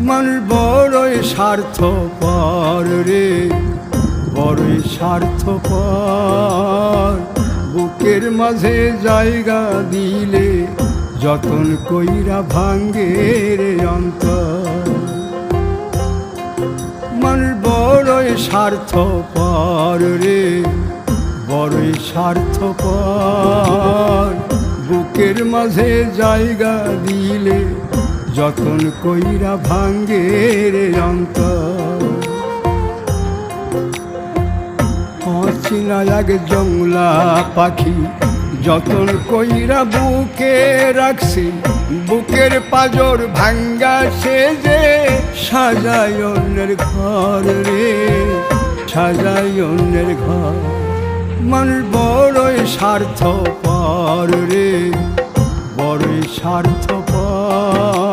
মানুষ বড়ই স্বার্থপর রে, বড়ই স্বার্থপর। বুকের মাঝে জায়গা দিলে যতন কইরা ভাঙ্গে রে অন্তর। মানুষ বড়ই স্বার্থপর রে, বড়ই স্বার্থপর। বুকের মাঝে জায়গা দিলে যতন কইরা ভাঙ্গে রে অন্তর। অচিনা এক জংলা পাখি যতন কইরা বুকে রাখছি, বুকের পাজর ভাঙ্গা সে যে সাজায় অন্যের ঘর রে, সাজায় অন্যের ঘর। মানুষ বড়ই স্বার্থপর রে, বড়ই স্বার্থপর।